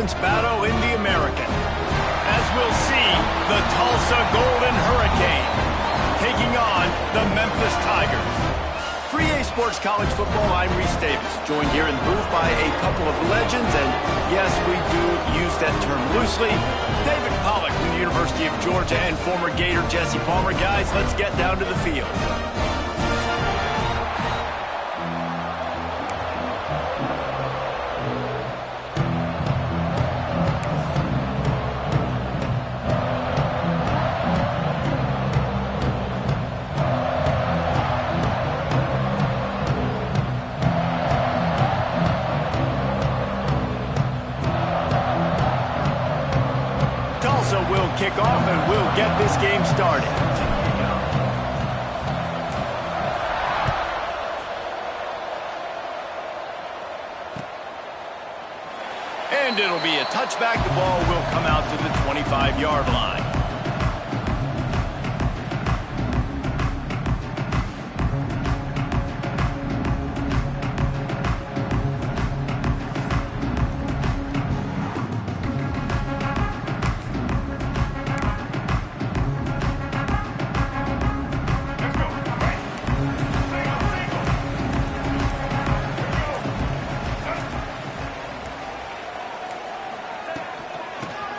conference battle in the American. As we'll see, the Tulsa Golden Hurricane taking on the Memphis Tigers. For EA Sports College Football, I'm Reese Davis, joined here in the booth by a couple of legends, and yes, we do use that term loosely. David Pollack from the University of Georgia and former Gator Jesse Palmer. Guys, let's get down to the field. Will kick off and we'll get this game started. And it'll be a touchback. The ball will come out to the 25-yard line.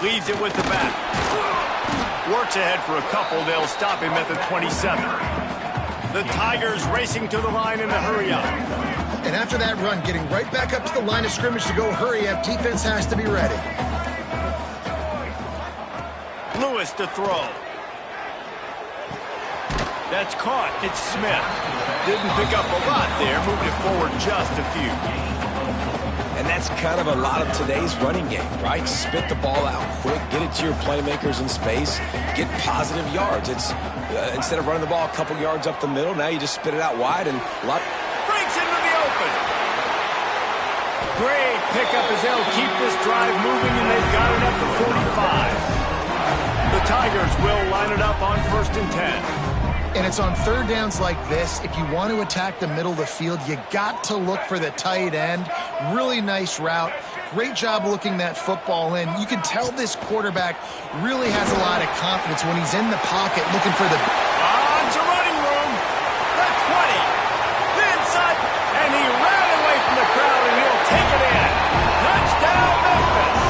Leads it with the back. Works ahead for a couple. They'll stop him at the 27. The Tigers racing to the line in a hurry-up. And after that run, getting right back up to the line of scrimmage to go hurry-up, defense has to be ready. Lewis to throw. That's caught. It's Smith. Didn't pick up a lot there. Moved it forward just a few. And that's kind of a lot of today's running game, right? Spit the ball out quick, get it to your playmakers in space, get positive yards. It's instead of running the ball a couple yards up the middle, now you just spit it out wide and a lot. Breaks into the open. Great pickup as they'll keep this drive moving, and they've got it at the 45. The Tigers will line it up on 1st and 10. And it's on third downs like this. If you want to attack the middle of the field, you got to look for the tight end. Really nice route. Great job looking that football in. You can tell this quarterback really has a lot of confidence when he's in the pocket looking for the... On to running room. The 20. The inside. And he ran away from the crowd, and he'll take it in. Touchdown, Memphis.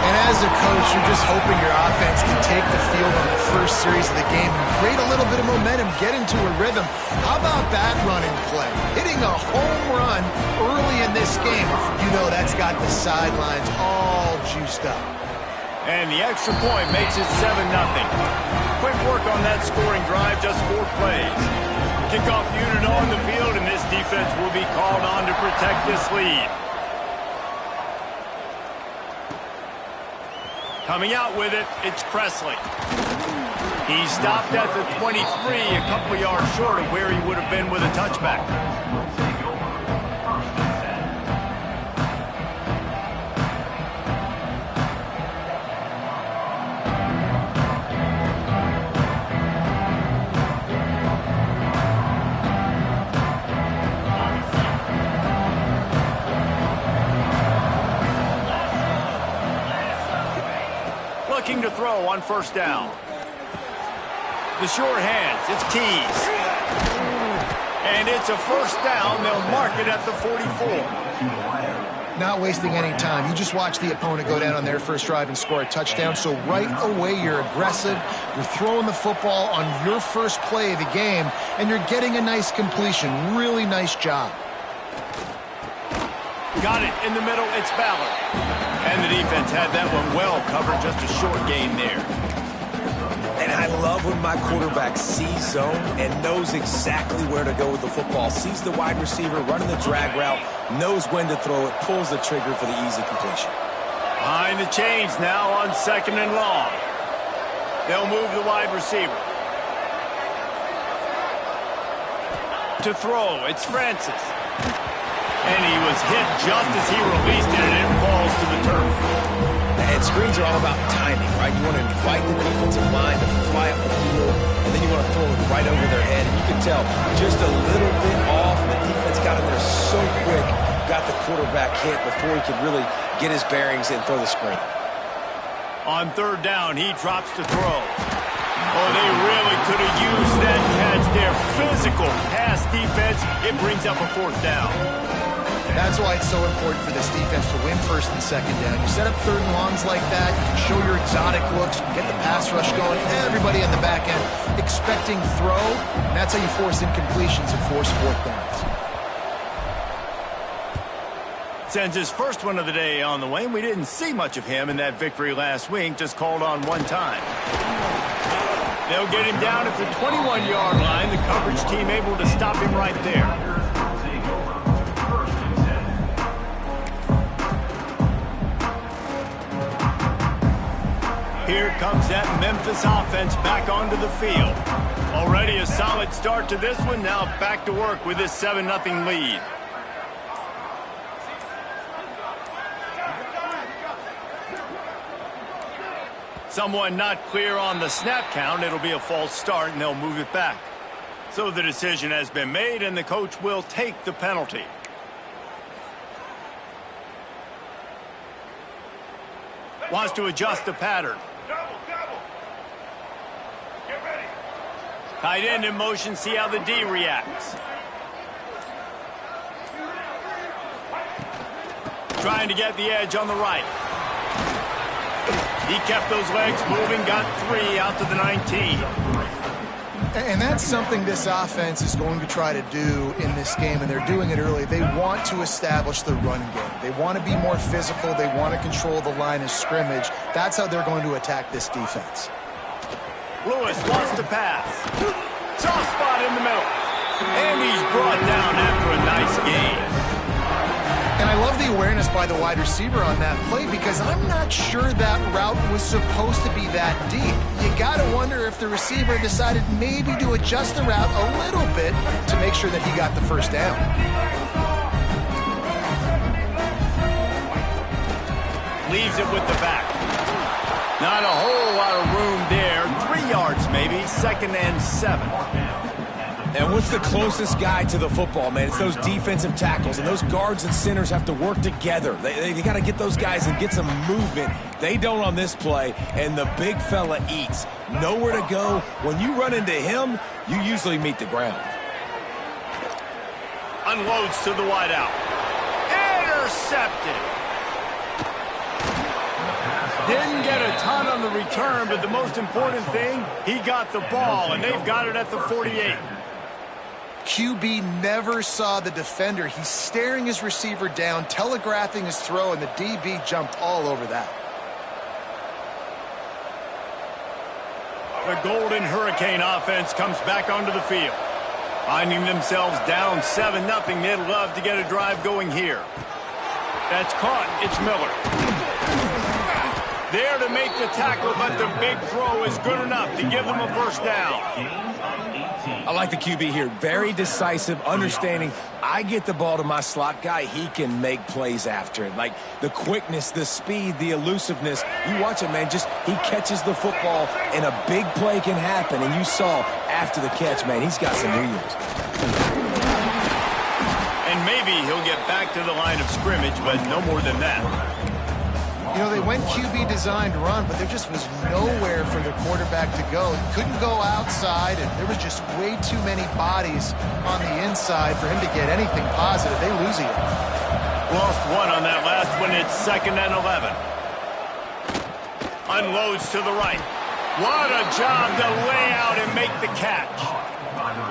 And as a coach, you're just hoping your offense can take the field on the first series of the game and create a little bit of momentum, get into a rhythm. How about that running play? Hitting a home run early in this game. You know that's got the sidelines all juiced up. And the extra point makes it 7-0. Quick work on that scoring drive, just 4 plays. Kickoff unit on the field, and this defense will be called on to protect this lead. Coming out with it, it's Presley. He stopped at the 23, a couple of yards short of where he would have been with a touchback. Looking to throw on 1st down. The short hands, it's Keys. And it's a 1st down. They'll mark it at the 44. Not wasting any time. You just watch the opponent go down on their first drive and score a touchdown. So right away, you're aggressive. You're throwing the football on your first play of the game, and you're getting a nice completion. Really nice job. Got it in the middle. It's Ballard. And the defense had that one well covered. Just a short gain there. And I love when my quarterback sees zone and knows exactly where to go with the football. Sees the wide receiver running the drag route, knows when to throw it, pulls the trigger for the easy completion. Behind the chains now on 2nd and long. They'll move the wide receiver. To throw, it's Francis. And he was hit just as he released it, and it falls to the turf. And screens are all about timing, right? You want to invite the defensive line to fly up the field, and then you want to throw it right over their head. And you can tell just a little bit off, and the defense got in there so quick, got the quarterback hit before he could really get his bearings, and throw the screen. On third down, he drops to throw. Oh, they really could have used that catch there. Physical pass defense. It brings up a fourth down. That's why it's so important for this defense to win first and second down. You set up third and longs like that, you can show your exotic looks, get the pass rush going, everybody on the back end expecting throw, and that's how you force incompletions and force fourth downs. Sends his first one of the day on the way. We didn't see much of him in that victory last week, just called on one time. They'll get him down at the 21-yard line. The coverage team able to stop him right there. Here comes that Memphis offense back onto the field. Already a solid start to this one. Now back to work with this 7-0 lead. Someone not clear on the snap count. It'll be a false start, and they'll move it back. So the decision has been made, and the coach will take the penalty. Wants to adjust the pattern. Tight end in motion, see how the D reacts. Trying to get the edge on the right. He kept those legs moving, got 3 out to the 19. And that's something this offense is going to try to do in this game, and they're doing it early. They want to establish the run game. They want to be more physical. They want to control the line of scrimmage. That's how they're going to attack this defense. Lewis wants to pass. Soft spot in the middle. And he's brought down after a nice gain. And I love the awareness by the wide receiver on that play because I'm not sure that route was supposed to be that deep. You got to wonder if the receiver decided maybe to adjust the route a little bit to make sure that he got the first down. Leaves it with the back. Not a whole lot of room there. 3 yards maybe, 2nd and 7. And what's the closest guy to the football, man? It's those defensive tackles, and those guards and centers have to work together. They got to get those guys and get some movement. They don't on this play, and the big fella eats. Nowhere to go. When you run into him, you usually meet the ground. Unloads to the wideout. Intercepted. Didn't get a ton on the return, but the most important thing, he got the ball, and they've got it at the 48. QB never saw the defender. He's staring his receiver down, telegraphing his throw, and the DB jumped all over that. The Golden Hurricane offense comes back onto the field. Finding themselves down 7-0, they'd love to get a drive going here. That's caught. It's Miller. There to make the tackle, but the big throw is good enough to give them a first down. I like the QB here. Very decisive, understanding I get the ball to my slot guy, he can make plays after it. Like the quickness, the speed, the elusiveness. You watch it, man, just he catches the football and a big play can happen. And you saw after the catch, man, he's got some wheels. And maybe he'll get back to the line of scrimmage, but no more than that. You know, they went QB designed run, but there just was nowhere for the quarterback to go. He couldn't go outside, and there was just way too many bodies on the inside for him to get anything positive. They lose it. Lost one on that last one. It's 2nd and 11. Unloads to the right. What a job to lay out and make the catch.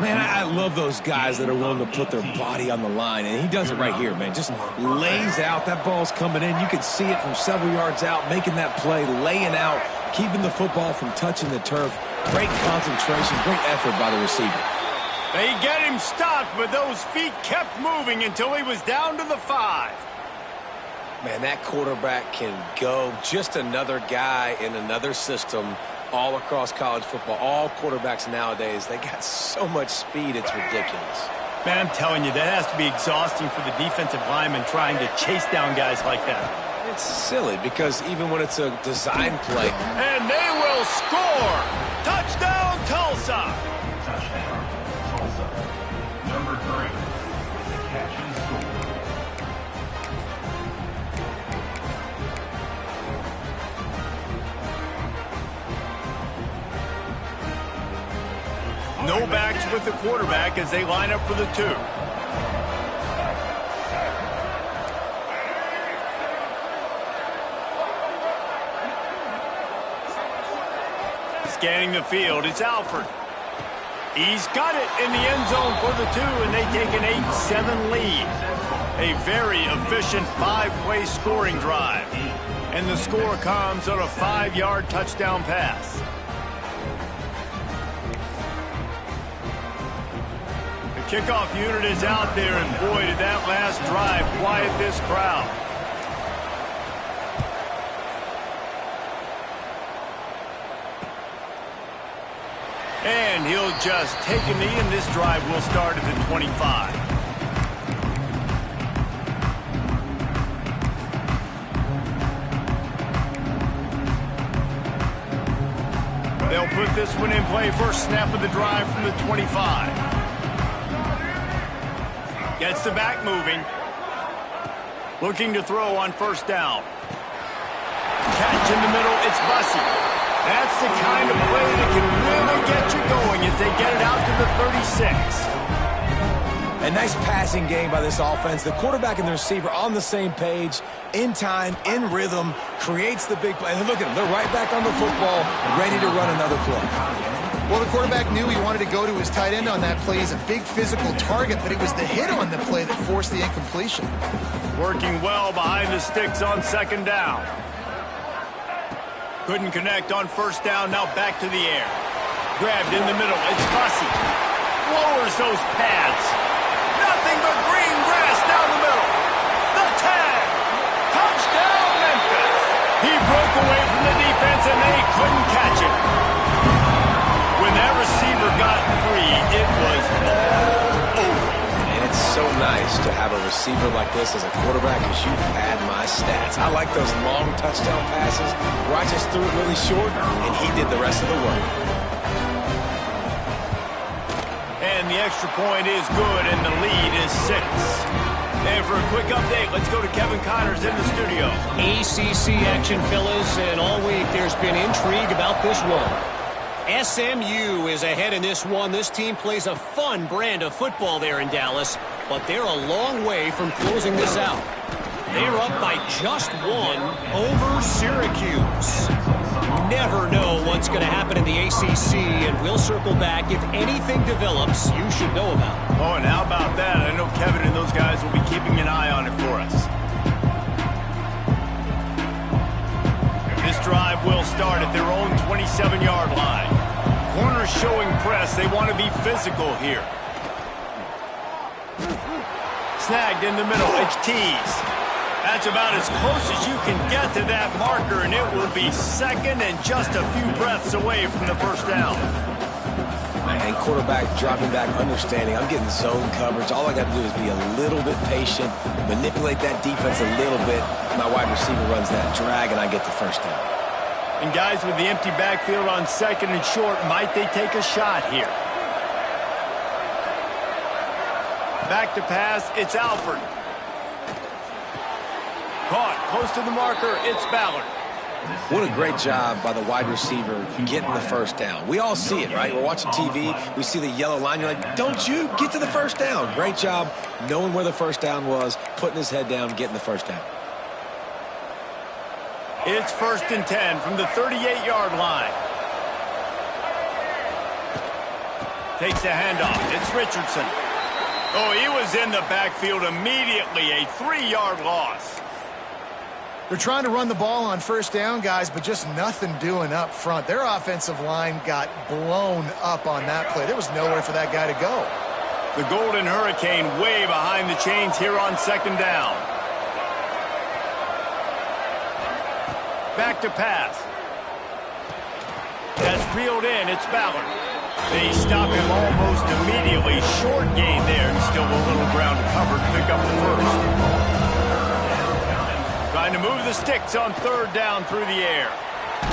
Man, I love those guys that are willing to put their body on the line, and he does it right here, man. Just lays out. That ball's coming in. You can see it from several yards out, making that play, laying out, keeping the football from touching the turf. Great concentration, great effort by the receiver. They get him stopped, but those feet kept moving until he was down to the 5. Man, that quarterback can go. Just another guy in another system all across college football. All quarterbacks nowadays, they got so much speed, it's ridiculous. Man, I'm telling you, that has to be exhausting for the defensive lineman trying to chase down guys like that. It's silly because even when it's a design play. And they will score! Touchdown, Tulsa! Touchdown, Tulsa. Number 3. The catch and score. No backs with the quarterback as they line up for the 2. Scanning the field, it's Alford. He's got it in the end zone for the 2, and they take an 8-7 lead. A very efficient 5-play scoring drive. And the score comes on a 5-yard touchdown pass. The kickoff unit is out there, and boy, did that last drive quiet this crowd. And he'll just take a knee, and this drive will start at the 25. They'll put this one in play. First snap of the drive from the 25. Gets the back moving. Looking to throw on first down. Catch in the middle. It's Bussey. That's the kind of play that can really get you going as they get it out to the 36. A nice passing game by this offense. The quarterback and the receiver on the same page, in time, in rhythm, creates the big play. And look at them. They're right back on the football, ready to run another play. Well, the quarterback knew he wanted to go to his tight end on that play. He's a big physical target, but it was the hit on the play that forced the incompletion. Working well behind the sticks on second down. Couldn't connect on first down. Now back to the air. Grabbed in the middle. It's Bussey. Lowers those pads. Nothing but green grass down the middle. The tag. Touchdown, Memphis. He broke away from the defense, and they couldn't catch it. When that receiver got free, it was all over. And it's so nice to have a receiver like this as a quarterback, as you pad my stats. I like those long touchdown passes where I just threw it really short, and he did the rest of the work. And the extra point is good, and the lead is 6. And for a quick update, let's go to Kevin Connors in the studio. ACC action, fellas, and all week there's been intrigue about this one. SMU is ahead in this one. This team plays a fun brand of football there in Dallas, but they're a long way from closing this out. They're up by just 1 over Syracuse. Never know what's going to happen in the ACC, and we'll circle back if anything develops you should know about. Oh, and how about that? I know Kevin and those guys will be keeping an eye on it for us. This drive will start at their own 27-yard line. Corners showing press. They want to be physical here. Snagged in the middle. It's Tees. That's about as close as you can get to that marker, and it will be second and just a few breaths away from the first down. And quarterback dropping back, understanding I'm getting zone coverage. All I got to do is be a little bit patient, manipulate that defense a little bit. My wide receiver runs that drag, and I get the first down. And guys with the empty backfield on second and short, might they take a shot here? Back to pass, it's Alford. Caught, close to the marker, it's Ballard. What a great job by the wide receiver getting the first down. We all see it, right? We're watching TV, we see the yellow line, you're like, don't you get to the first down. Great job knowing where the first down was, putting his head down, getting the first down. It's 1st and 10 from the 38-yard line. Takes the handoff. It's Richardson. Oh, he was in the backfield immediately. A 3-yard loss. They're trying to run the ball on first down, guys, but just nothing doing up front. Their offensive line got blown up on that play. There was nowhere for that guy to go. The Golden Hurricane way behind the chains here on second down. Back to pass. That's reeled in. It's Ballard. They stop him almost immediately. Short gain there, and still a little ground to cover to pick up the first. Trying to move the sticks on third down through the air.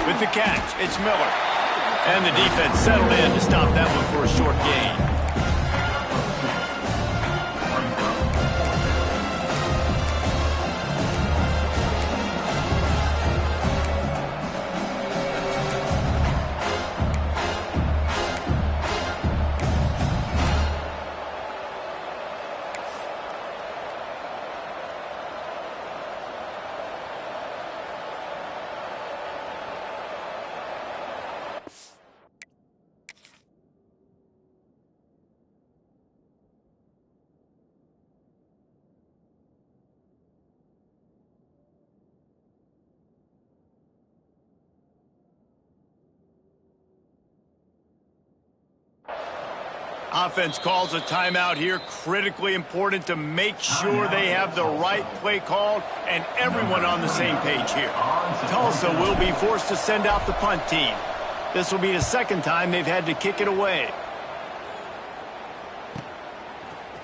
With the catch, it's Miller. And the defense settled in to stop that one for a short gain. Offense calls a timeout here. Critically important to make sure they have the right play called and everyone on the same page here. Tulsa will be forced to send out the punt team. This will be the second time they've had to kick it away.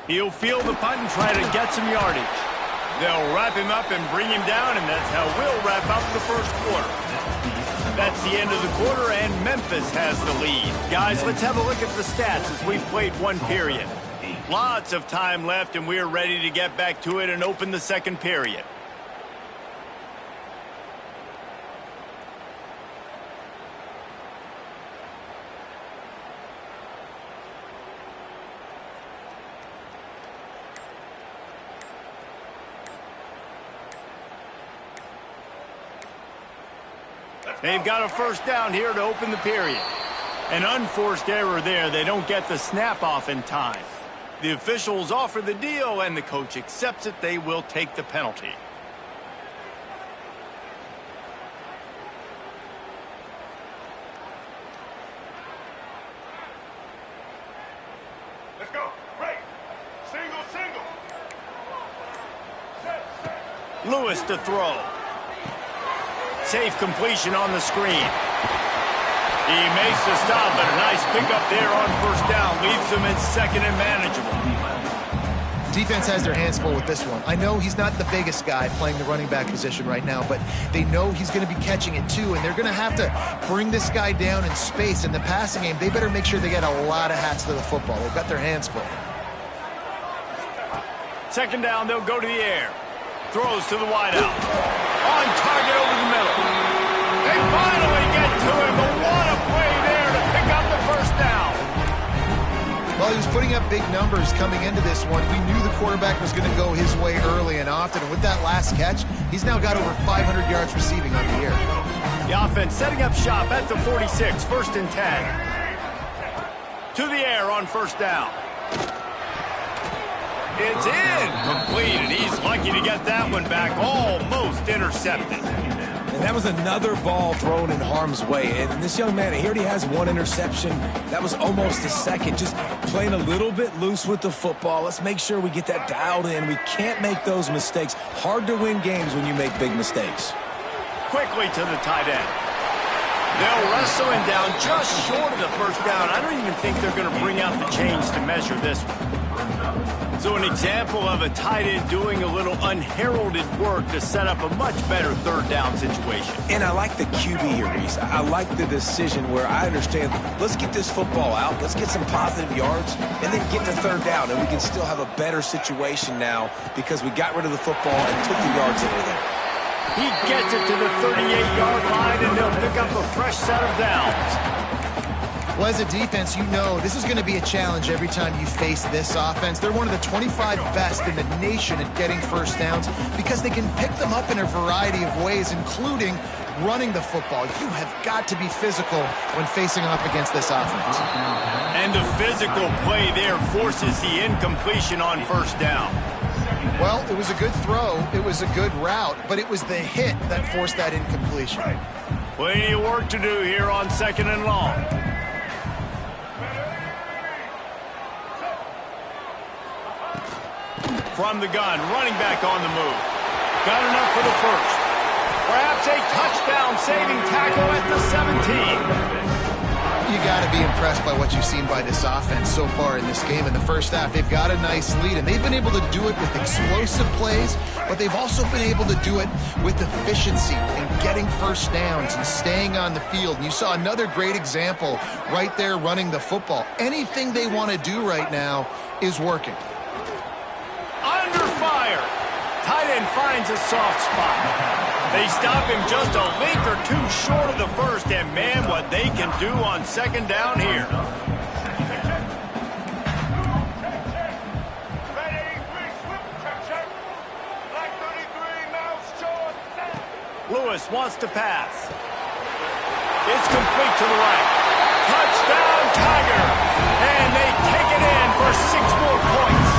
He'll field the punt and try to get some yardage. They'll wrap him up and bring him down, and that's how we'll wrap up the first quarter. That's the end of the quarter, and Memphis has the lead. Guys, let's have a look at the stats as we've played one period. Lots of time left, and we're ready to get back to it and open the second period. They've got a first down here to open the period. An unforced error there. They don't get the snap off in time. The officials offer the deal, and the coach accepts it. They will take the penalty. Let's go. Right. Single, single. Lewis to throw. Safe completion on the screen. He makes the stop, but a nice pickup there on first down. Leaves them in second and manageable. Defense has their hands full with this one. I know he's not the biggest guy playing the running back position right now, but they know he's going to be catching it too, and they're going to have to bring this guy down in space. In the passing game, they better make sure they get a lot of hats to the football. They've got their hands full. Second down, they'll go to the air. Throws to the wideout. On target over the middle. They finally get to him, but what a play there to pick up the first down. Well, he was putting up big numbers coming into this one. We knew the quarterback was going to go his way early and often, and with that last catch, he's now got over 500 yards receiving on the year. The offense setting up shop at the 46, first and 10. To the air on first down. It's incomplete, and he's lucky to get that one back, almost intercepted. And that was another ball thrown in harm's way. And this young man, he already has one interception. That was almost a second. Just playing a little bit loose with the football. Let's make sure we get that dialed in. We can't make those mistakes. Hard to win games when you make big mistakes. Quickly to the tight end. They'll wrestle him down just short of the first down. I don't even think they're going to bring out the chains to measure this one. So an example of a tight end doing a little unheralded work to set up a much better third down situation. And I like the QB here, Reese. I like the decision where I understand, let's get this football out, let's get some positive yards, and then get to third down, and we can still have a better situation now because we got rid of the football and took the yards that were there. He gets it to the 38-yard line, and they'll pick up a fresh set of downs. Well, as a defense, you know this is going to be a challenge every time you face this offense. They're one of the 25 best in the nation at getting first downs because they can pick them up in a variety of ways, including running the football. You have got to be physical when facing off against this offense. And the physical play there forces the incompletion on first down. Well, it was a good throw. It was a good route, but it was the hit that forced that incompletion. Plenty of work to do here on second and long. From the gun, running back on the move. Got enough for the first. Perhaps a touchdown-saving tackle at the 17. You got to be impressed by what you've seen by this offense so far in this game. In the first half, they've got a nice lead, and they've been able to do it with explosive plays, but they've also been able to do it with efficiency and getting first downs and staying on the field. And you saw another great example right there running the football. Anything they want to do right now is working. Under fire. Tight end finds a soft spot. They stop him just a length or two short of the first, and man, what they can do on second down here. Lewis wants to pass. It's complete to the right. Touchdown, Tiger! And they take it in for 6 more points.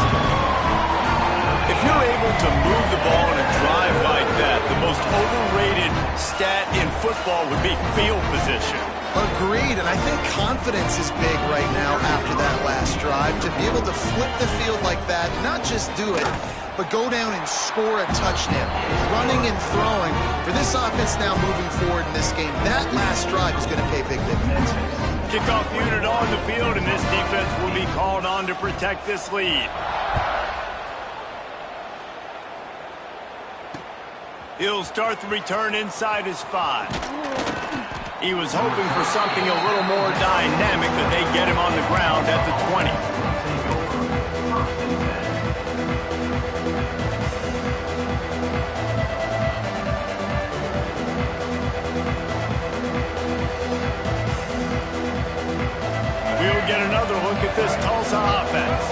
If you're able to move the ball in a drive like that, the most overrated stat in football would be field position. Agreed, and I think confidence is big right now after that last drive. To be able to flip the field like that, not just do it, but go down and score a touchdown. Running and throwing. For this offense now moving forward in this game, that last drive is going to pay big dividends. Kickoff unit on the field, and this defense will be called on to protect this lead. He'll start the return inside his 5. He was hoping for something a little more dynamic, but they get him on the ground at the 20. We'll get another look at this Tulsa offense.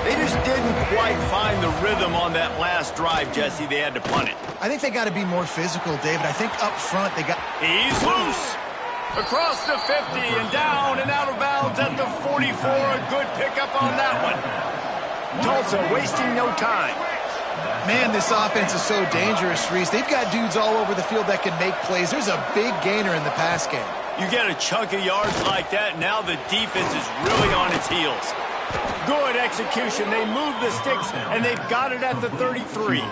They just didn't quite find the rhythm on that last drive, Jesse. They had to punt it. I think they got to be more physical, David. I think up front they got... He's loose. Across the 50 and down and out of bounds at the 44. A good pickup on that one. Tulsa wasting no time. Man, this offense is so dangerous, Reese. They've got dudes all over the field that can make plays. There's a big gainer in the pass game. You get a chunk of yards like that, now the defense is really on its heels. Good execution. They move the sticks, and they've got it at the 33.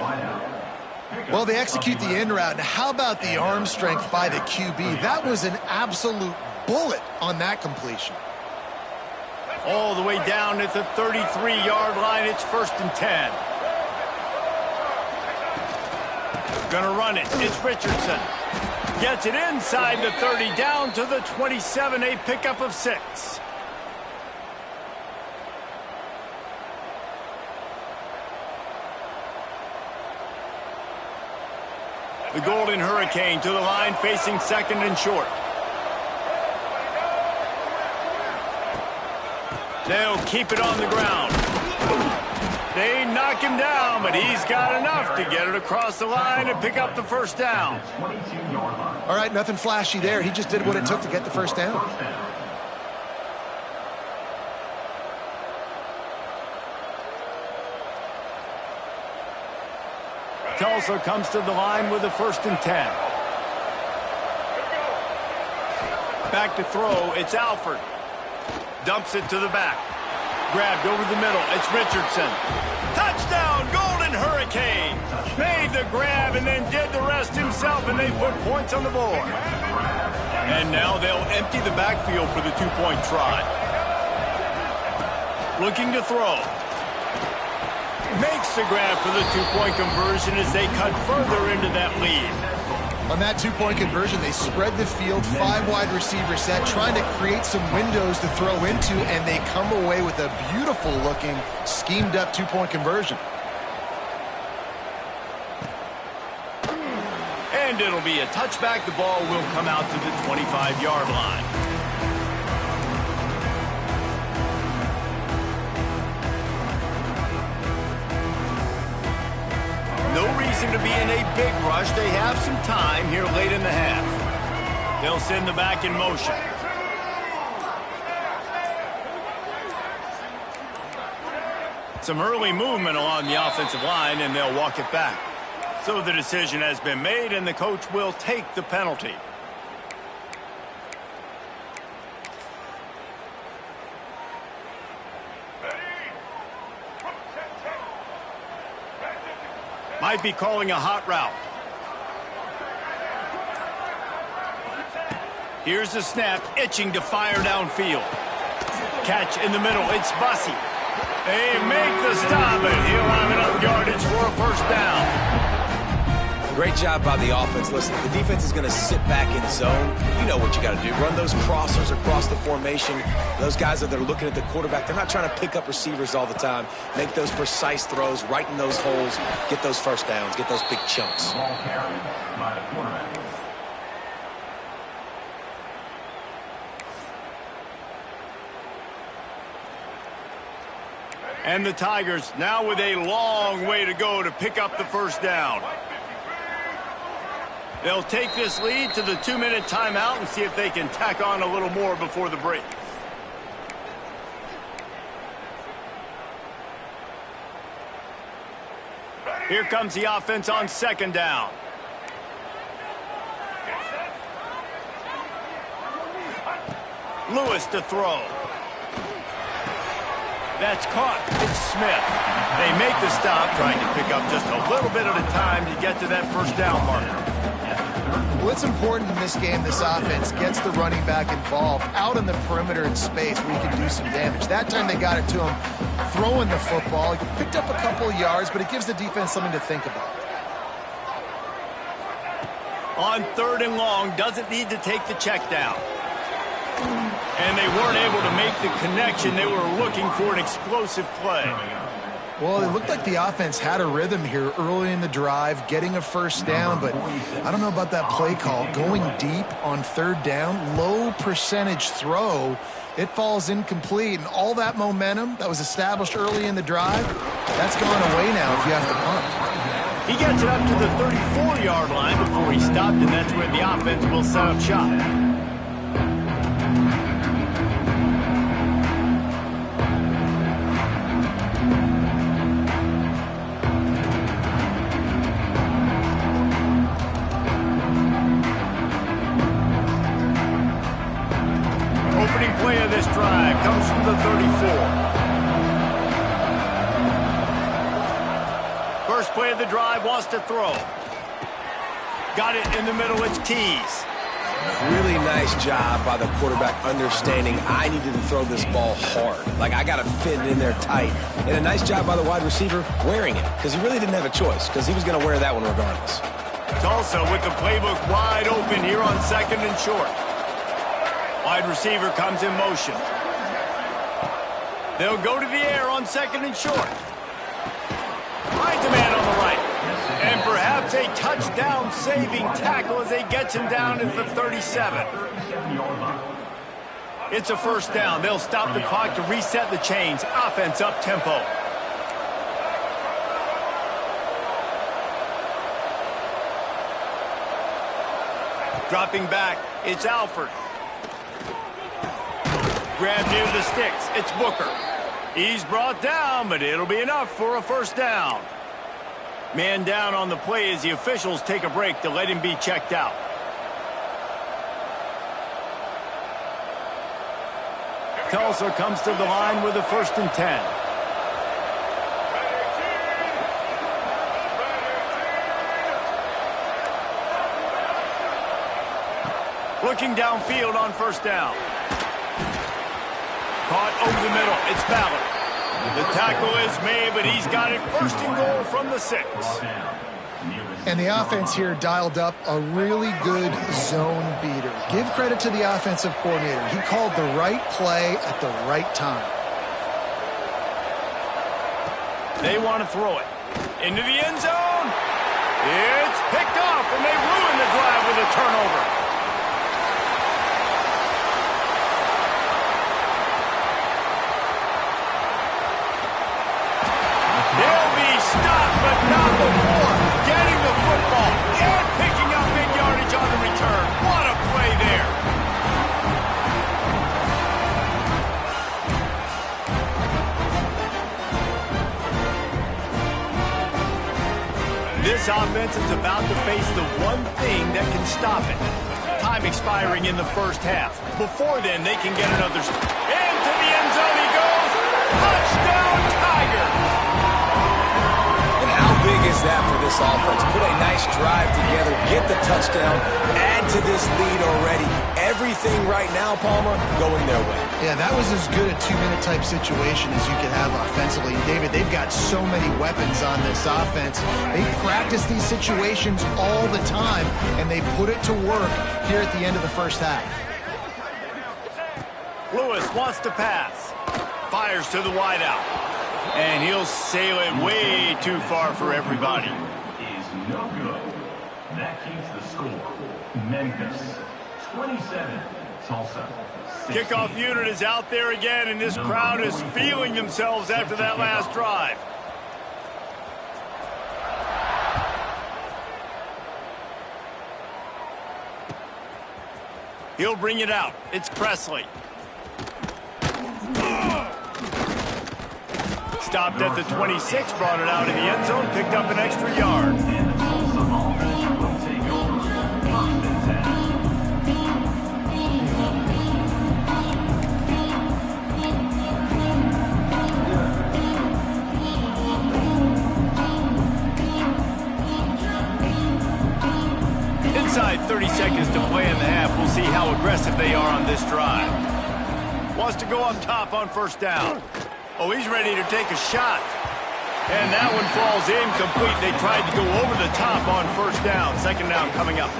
Well, they execute the in route. Now, how about the arm strength by the QB? That was an absolute bullet on that completion. All the way down at the 33-yard line. It's 1st and 10. Gonna run it. It's Richardson. Gets it inside the 30, down to the 27, a pickup of 6. The Golden Hurricane to the line, facing 2nd and short. They'll keep it on the ground. They knock him down, but he's got enough to get it across the line and pick up the 1st down. All right, nothing flashy there. He just did what it took to get the 1st down. Tulsa comes to the line with a 1st and 10. Back to throw, it's Alford. Dumps it to the back. Grabbed over the middle, it's Richardson. Touchdown, Golden Hurricane! Made the grab and then did the rest himself, and they put points on the board. And now they'll empty the backfield for the 2-point try. Looking to throw. Makes the grab for the 2-point conversion as they cut further into that lead. On that 2-point conversion, they spread the field, 5 wide receiver set, trying to create some windows to throw into, and they come away with a beautiful-looking, schemed-up 2-point conversion. And it'll be a touchback. The ball will come out to the 25-yard line. No reason to be in a big rush. They have some time here late in the half. They'll send the back in motion. Some early movement along the offensive line, and they'll walk it back. So the decision has been made, and the coach will take the penalty. Might be calling a hot route. Here's the snap, itching to fire downfield. Catch in the middle, it's Bussey. They make the stop, and he'll have enough yardage for a 1st down. Great job by the offense. Listen, the defense is going to sit back in zone. You know what you got to do. Run those crossers across the formation. Those guys that are looking at the quarterback, they're not trying to pick up receivers all the time. Make those precise throws, right in those holes, get those 1st downs, get those big chunks. And the Tigers now with a long way to go to pick up the 1st down. They'll take this lead to the 2-minute timeout and see if they can tack on a little more before the break. Here comes the offense on 2nd down. Lewis to throw. That's caught. It's Smith. They make the stop, trying to pick up just a little bit at a time to get to that first down marker. Well, it's important in this game this offense gets the running back involved out on the perimeter in space where he can do some damage. That time they got it to him throwing the football. He picked up a couple of yards, but it gives the defense something to think about. On 3rd and long, doesn't need to take the check down. And they weren't able to make the connection. They were looking for an explosive play. Well, it looked like the offense had a rhythm here early in the drive, getting a first down, but I don't know about that play call. Going deep on 3rd down, low percentage throw, it falls incomplete, and all that momentum that was established early in the drive, that's gone away now if you have to punt. He gets it up to the 34-yard line before he stopped, and that's where the offense will set up shop. Play of this drive comes from the 34. First play of the drive, wants to throw. Got it in the middle, it's Keys. Really nice job by the quarterback understanding I needed to throw this ball hard. Like, I got to fit it in there tight. And a nice job by the wide receiver wearing it, because he really didn't have a choice, because he was going to wear that one regardless. Tulsa with the playbook wide open here on 2nd and short. Wide receiver comes in motion. They'll go to the air on 2nd and short. Finds a man on the right. And perhaps a touchdown-saving tackle as they get him down at the 37. It's a first down. They'll stop the clock to reset the chains. Offense up tempo. Dropping back, it's Alford. Grab near the sticks. It's Booker. He's brought down, but it'll be enough for a first down. Man down on the play as the officials take a break to let him be checked out. Tulsa comes to the line with a 1st and 10. Looking downfield on first down. Caught over the middle. It's Ballard. The tackle is made, but he's got it 1st and goal from the 6. And the offense here dialed up a really good zone beater. Give credit to the offensive coordinator. He called the right play at the right time. They want to throw it. Into the end zone. It's picked off, and they ruin the drive with a turnover. They'll be stopped, but not before getting the football and picking up big yardage on the return. What a play there. This offense is about to face the one thing that can stop it. Time expiring in the first half. Before then, they can get another. Into the end zone he goes. Touchdown, Tiger. How big is that for this offense? Put a nice drive together, get the touchdown, add to this lead already. Everything right now, Palmer, going their way. Yeah, that was as good a 2-minute type situation as you could have offensively. And David, they've got so many weapons on this offense. They practice these situations all the time, and they put it to work here at the end of the first half. Lewis wants to pass. Fires to the wideout. And he'll sail it way too far for everybody. Is no good. That keeps the score. Memphis 27, Tulsa 16. Kickoff unit is out there again, and this crowd is feeling themselves after that last drive. He'll bring it out. It's Presley. Stopped at the 26, brought it out in the end zone, picked up an extra yard. Inside 30 seconds to play in the half. We'll see how aggressive they are on this drive. Wants to go up top on first down. Oh, he's ready to take a shot. And that one falls incomplete. They tried to go over the top on first down. Second down coming up.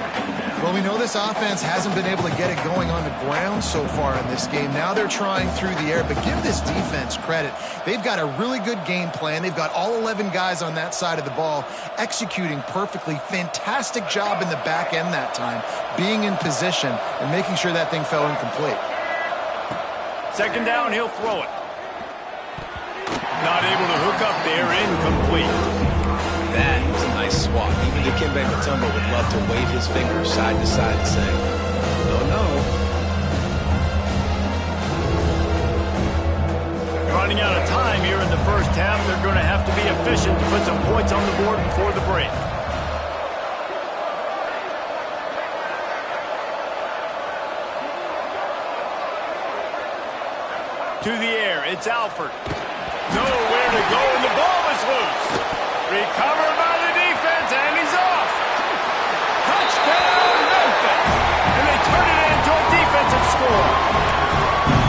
Well, we know this offense hasn't been able to get it going on the ground so far in this game. Now they're trying through the air, but give this defense credit. They've got a really good game plan. They've got all 11 guys on that side of the ball executing perfectly. Fantastic job in the back end that time, being in position and making sure that thing fell incomplete. Second down, he'll throw it. Not able to hook up there, incomplete. That was a nice swat. Even Dikembe Mutombo would love to wave his fingers side to side and say, no, no. Running out of time here in the first half. They're going to have to be efficient to put some points on the board before the break. To the air, it's Alford. Nowhere to go, and the ball is loose. Recovered by the defense, and he's off. Touchdown, Memphis. And they turn it into a defensive score.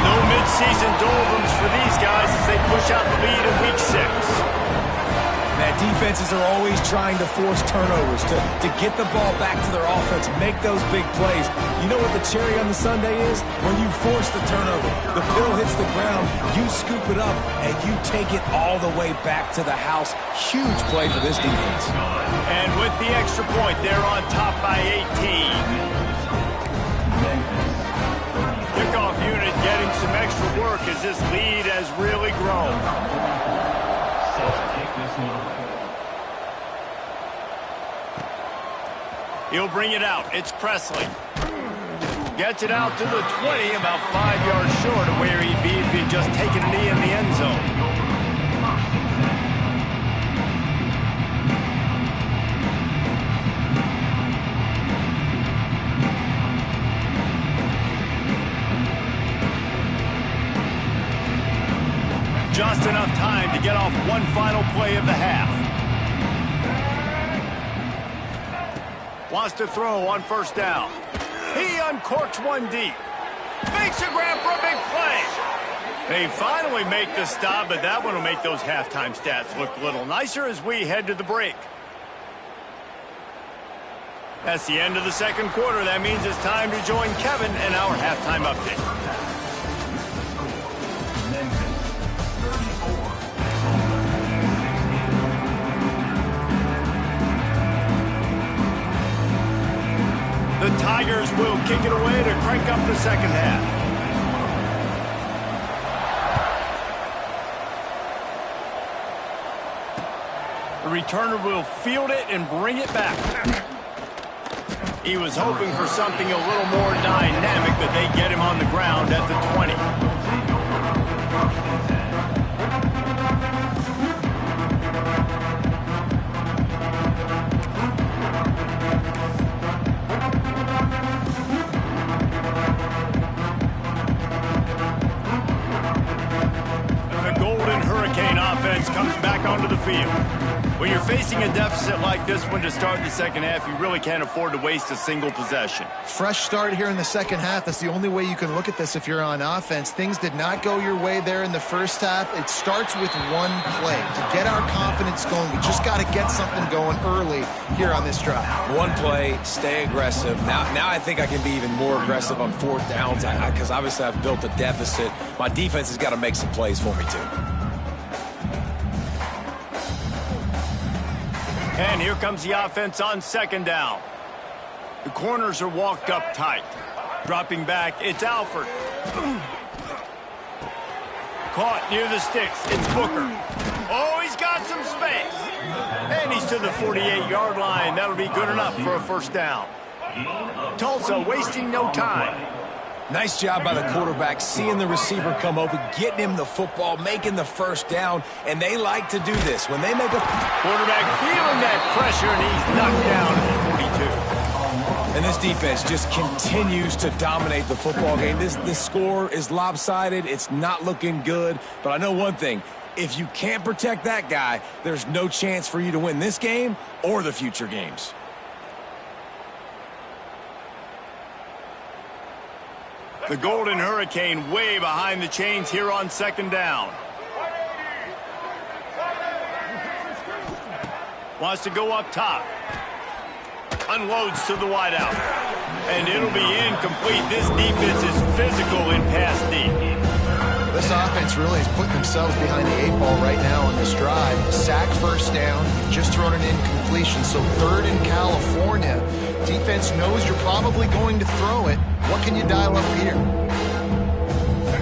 No midseason doldrums for these guys as they push out the lead in Week 6. That defenses are always trying to force turnovers, to get the ball back to their offense, make those big plays. You know what the cherry on the sundae is? When you force the turnover, the pill hits the ground, you scoop it up, and you take it all the way back to the house. Huge play for this defense. And with the extra point, they're on top by 18. Kickoff unit getting some extra work as this lead has really grown. He'll bring it out. It's Presley. Gets it out to the 20, about 5 yards short of where he'd be if he'd just taken a knee in the end zone. Just enough time to get off one final play of the half. Wants to throw on first down. He uncorks one deep. Makes a grab for a big play. They finally make the stop, but that one will make those halftime stats look a little nicer as we head to the break. That's the end of the second quarter. That means it's time to join Kevin in our halftime update. The Tigers will kick it away to crank up the second half. The returner will field it and bring it back. He was hoping for something a little more dynamic, but they get him on the ground at the 20. Comes back onto the field. When you're facing a deficit like this one to start the second half, you really can't afford to waste a single possession. Fresh start here in the second half. That's the only way you can look at this if you're on offense. Things did not go your way there in the first half. It starts with one play. To get our confidence going, we just got to get something going early here on this drive. One play, stay aggressive. Now I think I can be even more aggressive on fourth downs because obviously I've built a deficit. My defense has got to make some plays for me too. And here comes the offense on second down. The corners are walked up tight. Dropping back, it's Alford. Caught near the sticks, it's Booker. Oh, he's got some space. And he's to the 48-yard line. That'll be good enough for a first down. Tulsa wasting no time. Nice job by the quarterback, seeing the receiver come open, getting him the football, making the first down, and they like to do this. When they make a quarterback feeling that pressure, and he's knocked down at 42. And this defense just continues to dominate the football game. This score is lopsided. It's not looking good, but I know one thing. If you can't protect that guy, there's no chance for you to win this game or the future games. The Golden Hurricane way behind the chains here on 2nd down. Wants to go up top. Unloads to the wideout. And it'll be incomplete. This defense is physical in pass deep. This offense really is putting themselves behind the 8 ball right now on this drive. Sack 1st down, just thrown an incompletion, so 3rd in California. Defense knows you're probably going to throw it. What can you dial up here?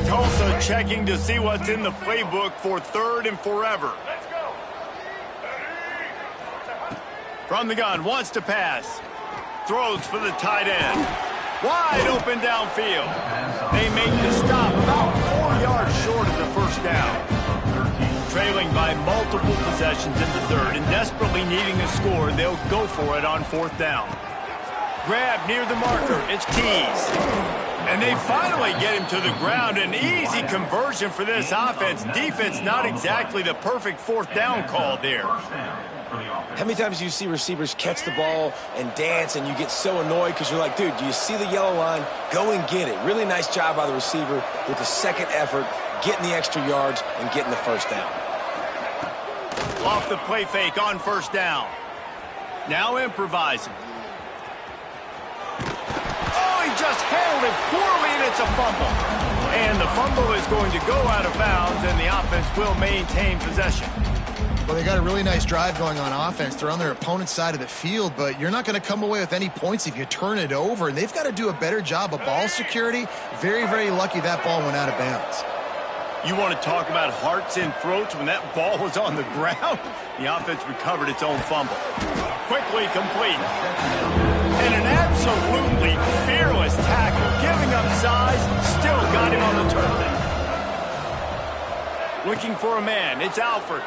Tulsa checking to see what's in the playbook for 3rd and forever. From the gun, wants to pass. Throws for the tight end. Wide open downfield. They make the stop about 4 yards short of the 1st down. Trailing by multiple possessions in the 3rd and desperately needing a score, they'll go for it on 4th down. Grab near the marker. It's Tees. And they finally get him to the ground. An easy conversion for this offense. Defense not exactly the perfect 4th down call there. How many times do you see receivers catch the ball and dance and you get so annoyed because you're like, dude, do you see the yellow line? Go and get it. Really nice job by the receiver with the 2nd effort, getting the extra yards and getting the 1st down. Off the play fake on 1st down. Now improvising. Oh, he just handled it poorly, and it's a fumble. And the fumble is going to go out of bounds, and the offense will maintain possession. Well, they got a really nice drive going on offense. They're on their opponent's side of the field, but you're not going to come away with any points if you turn it over, and they've got to do a better job of ball security. Very, very lucky that ball went out of bounds. You want to talk about hearts and throats when that ball was on the ground? The offense recovered its own fumble. Quickly complete. And an absolutely fearless tackle. Giving up size, still got him on the turn. Looking for a man. It's Alford.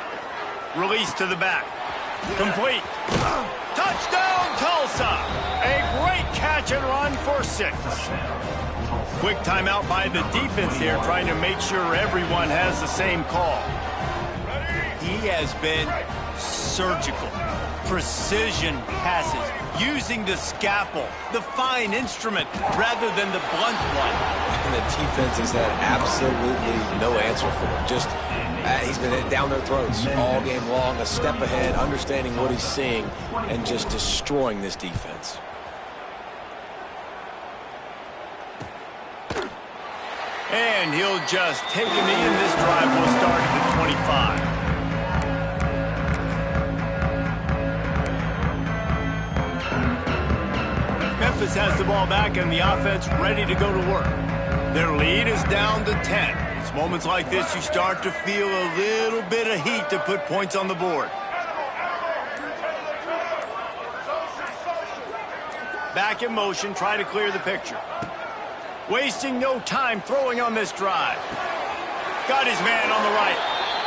Release to the back. Complete. Touchdown, Tulsa. A great catch and run for 6. Quick timeout by the defense here, trying to make sure everyone has the same call. He has been surgical. Precision passes, using the scalpel, the fine instrument, rather than the blunt one. And the defense has had absolutely no answer for him. Just, he's been down their throats all game long, a step ahead, understanding what he's seeing, and just destroying this defense. And he'll just take him in. This drive will start at the 25. Memphis has the ball back and the offense ready to go to work. Their lead is down to 10. It's moments like this you start to feel a little bit of heat to put points on the board. Back in motion, try to clear the picture. Wasting no time throwing on this drive. Got his man on the right.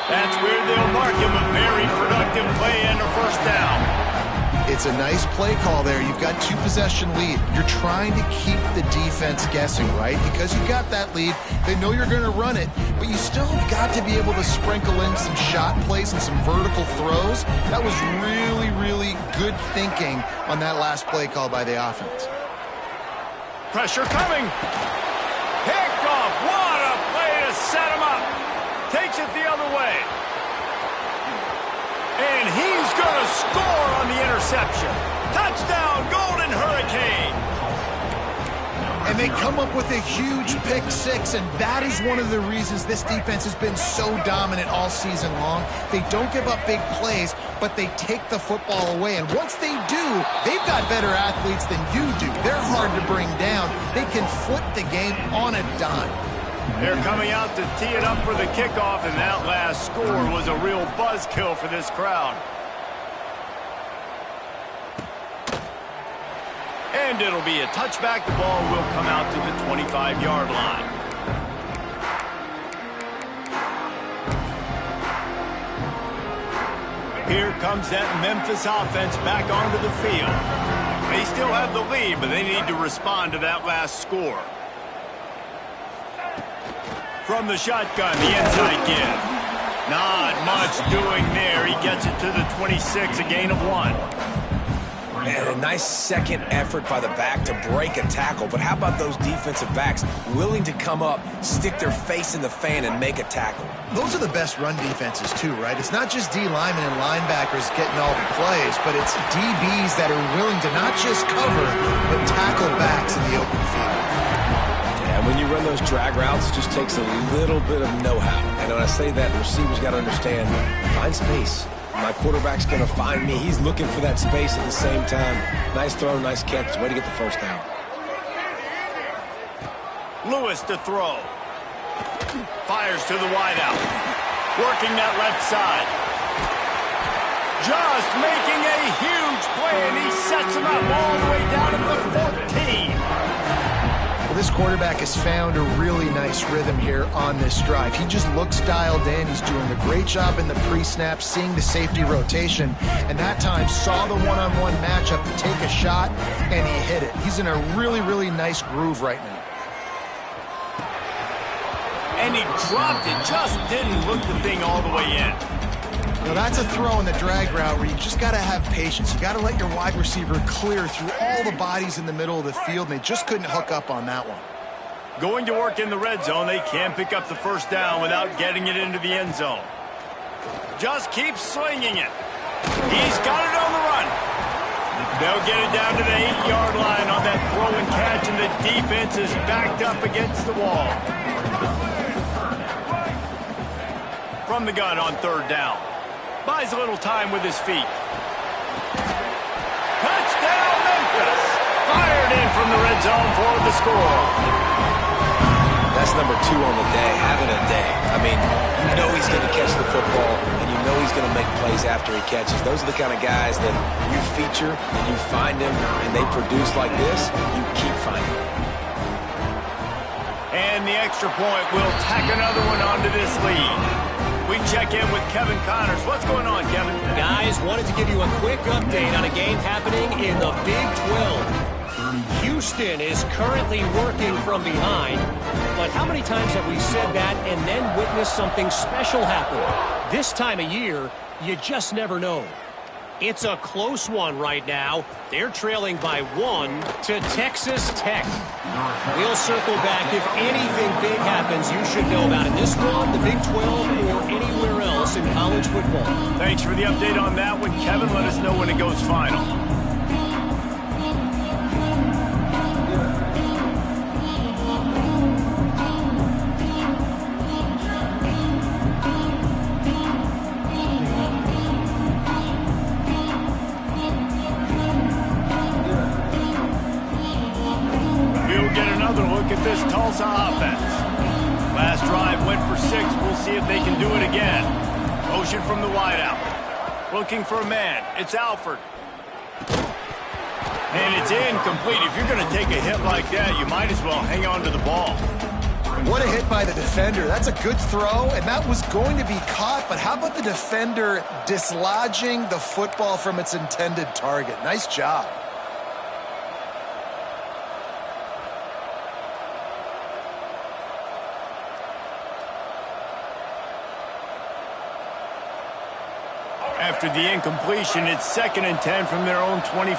That's where they'll mark him. A very productive play and a 1st down. It's a nice play call there. You've got 2-possession lead. You're trying to keep the defense guessing, right? Because you got that lead. They know you're going to run it, but you still have got to be able to sprinkle in some shot plays and some vertical throws. That was really, really good thinking on that last play call by the offense. Pressure coming. Picked off. What a play to set him up. Takes it the other way. And he's going to score on the interception. Touchdown, Golden Hurricane. And they come up with a huge pick-6, and that is one of the reasons this defense has been so dominant all season long. They don't give up big plays, but they take the football away. And once they do, they've got better athletes than you do. They're hard to bring down. They can flip the game on a dime. They're coming out to tee it up for the kickoff, and that last score was a real buzzkill for this crowd. And it'll be a touchback. The ball will come out to the 25-yard line. Here comes that Memphis offense back onto the field. They still have the lead, but they need to respond to that last score. From the shotgun, the inside give. Not much doing there. He gets it to the 26, a gain of 1. And a nice second effort by the back to break a tackle. But how about those defensive backs willing to come up, stick their face in the fan, and make a tackle? Those are the best run defenses, too, right? It's not just D linemen and linebackers getting all the plays, but it's DBs that are willing to not just cover, but tackle backs in the open field. Yeah, and when you run those drag routes, it just takes a little bit of know-how. And when I say that, the receiver's got to understand, find space. My quarterback's going to find me. He's looking for that space at the same time. Nice throw, nice catch. Way to get the first down. Lewis to throw. Fires to the wideout. Working that left side. Just making a huge play, and he sets him up all the way down to the 14. This quarterback has found a really nice rhythm here on this drive. He just looks dialed in. He's doing a great job in the pre-snap, seeing the safety rotation, and that time saw the one-on-one matchup to take a shot, and he hit it. He's in a really, really nice groove right now. And he dropped it, just didn't look the thing all the way in. Now that's a throw in the drag route where you just got to have patience. You got to let your wide receiver clear through all the bodies in the middle of the field, and they just couldn't hook up on that one. Going to work in the red zone, they can't pick up the first down without getting it into the end zone. Just keep slinging it. He's got it on the run. They'll get it down to the 8-yard line on that throw and catch, and the defense is backed up against the wall. From the gun on third down. Buys a little time with his feet. Touchdown, Memphis! Fired in from the red zone for the score. That's number 2 on the day, having a day. I mean, you know he's going to catch the football, and you know he's going to make plays after he catches. Those are the kind of guys that you feature, and you find them, and they produce like this, you keep finding them. And the extra point will tack another one onto this lead. We check in with Kevin Connors. What's going on, Kevin? Guys, wanted to give you a quick update on a game happening in the Big 12. Houston is currently working from behind, but how many times have we said that and then witnessed something special happen? This time of year, you just never know. It's a close one right now. They're trailing by 1 to Texas Tech. We'll circle back if anything big happens you should know about in this one, the Big 12, or anywhere else in college football. Thanks for the update on that one, Kevin. Let us know when it goes final. Look at this Tulsa offense. Last drive went for 6. We'll see if they can do it again. Motion from the wideout. Looking for a man. It's Alford. And it's incomplete. If you're going to take a hit like that, you might as well hang on to the ball. What a hit by the defender. That's a good throw, and that was going to be caught, but how about the defender dislodging the football from its intended target? Nice job. After the incompletion, it's 2nd and 10 from their own 25.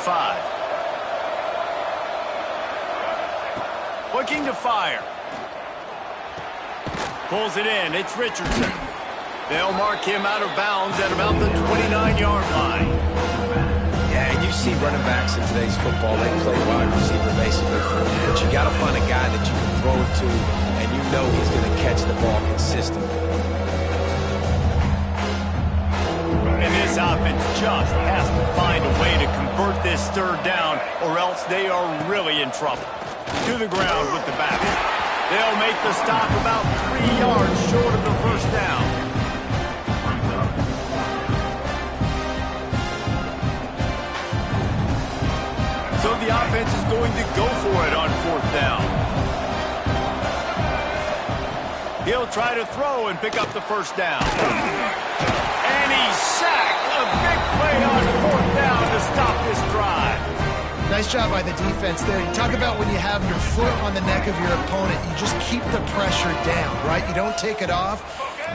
Looking to fire. Pulls it in. It's Richardson. They'll mark him out of bounds at about the 29-yard line. Yeah, and you see running backs in today's football, they play wide receiver basically for you. But you got to find a guy that you can throw it to, and you know he's going to catch the ball consistently. And this offense just has to find a way to convert this third down, or else they are really in trouble. To the ground with the back. They'll make the stop about 3 yards short of the first down. So the offense is going to go for it on 4th down. He'll try to throw and pick up the first down. And he's sacked. A big play on 4th down to stop this drive. Nice job by the defense there. You talk about when you have your foot on the neck of your opponent, you just keep the pressure down, right? You don't take it off.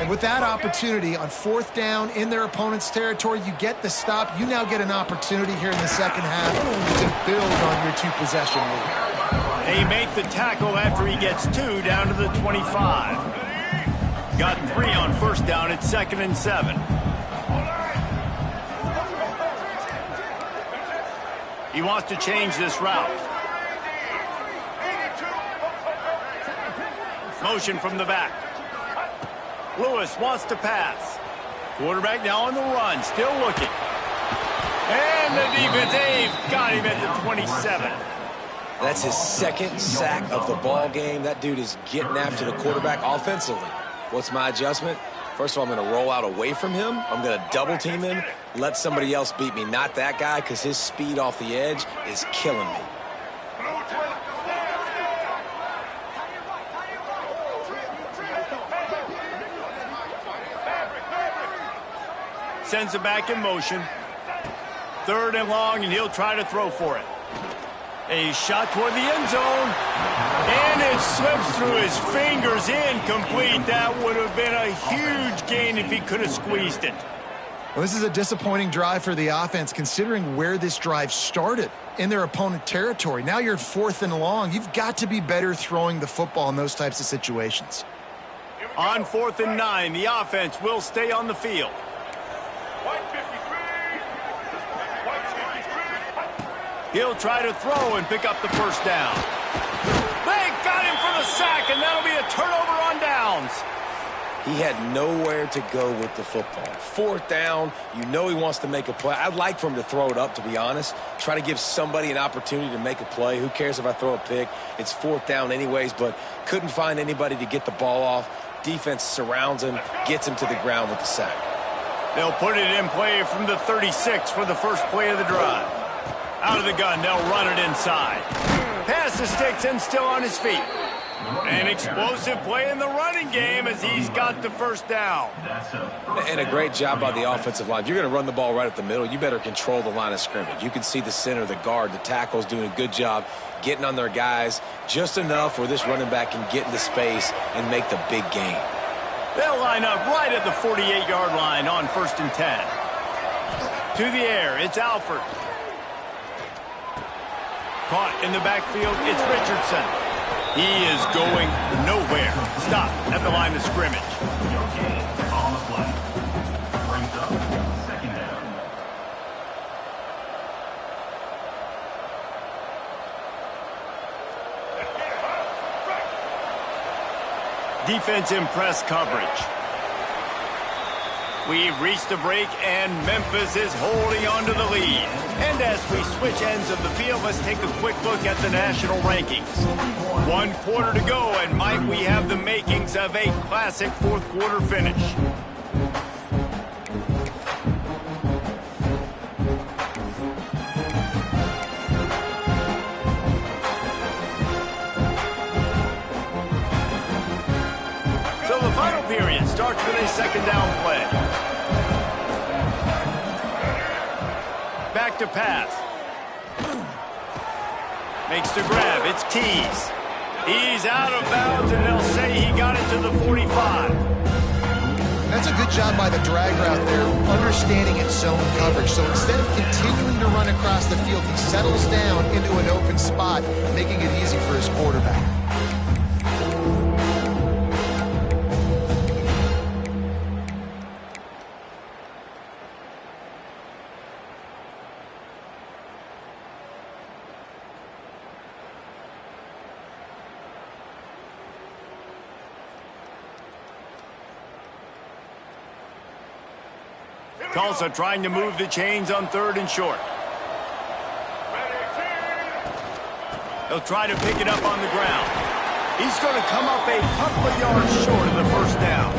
And with that opportunity on 4th down in their opponent's territory, you get the stop. You now get an opportunity here in the second half to build on your 2-possession lead. They make the tackle after he gets 2 down to the 25. Got 3 on 1st down at 2nd and 7. He wants to change this route. Motion from the back. Lewis wants to pass. Quarterback now on the run, still looking. And the defense, they've got him at the 27. That's his 2nd sack of the ball game. That dude is getting after the quarterback offensively. What's my adjustment? First of all, I'm going to roll out away from him. I'm going to double team him, let somebody else beat me. Not that guy, because his speed off the edge is killing me. Sends it back in motion. 3rd and long, and he'll try to throw for it. A shot toward the end zone. And it slips through his fingers, incomplete. That would have been a huge gain if he could have squeezed it. Well, this is a disappointing drive for the offense, considering where this drive started in their opponent territory. Now you're 4th and long. You've got to be better throwing the football in those types of situations. On 4th and 9, the offense will stay on the field. He'll try to throw and pick up the 1st down. They got him for the sack, and that'll be a turnover on downs. He had nowhere to go with the football. 4th down, you know he wants to make a play. I'd like for him to throw it up, to be honest. Try to give somebody an opportunity to make a play. Who cares if I throw a pick? It's 4th down anyways, but couldn't find anybody to get the ball off. Defense surrounds him, gets him to the ground with the sack. They'll put it in play from the 36 for the first play of the drive. Out of the gun, they'll run it inside. Pass the sticks and still on his feet. An explosive play in the running game as he's got the 1st down. And a great job by the offensive line. If you're going to run the ball right at the middle, you better control the line of scrimmage. You can see the center, the guard, the tackles doing a good job getting on their guys just enough where this running back can get into space and make the big gain. They'll line up right at the 48-yard line on 1st and 10. To the air, it's Alford. Caught in the backfield, it's Richardson. He is going nowhere. Stop at the line of scrimmage. On the play. Brings up 2nd down. Defense in press coverage. We've reached the break, and Memphis is holding on to the lead. And as we switch ends of the field, let's take a quick look at the national rankings. 1 quarter to go, and might we have the makings of a classic 4th quarter finish. So the final period starts with a 2nd down play. Back to pass. Makes the grab. It's Keys. He's out of bounds, and they'll say he got it to the 45. That's a good job by the drag route there, understanding its zone coverage. So instead of continuing to run across the field, he settles down into an open spot, making it easy for his quarterback. Tulsa trying to move the chains on 3rd and short. He'll try to pick it up on the ground. He's going to come up a couple of yards short of the 1st down.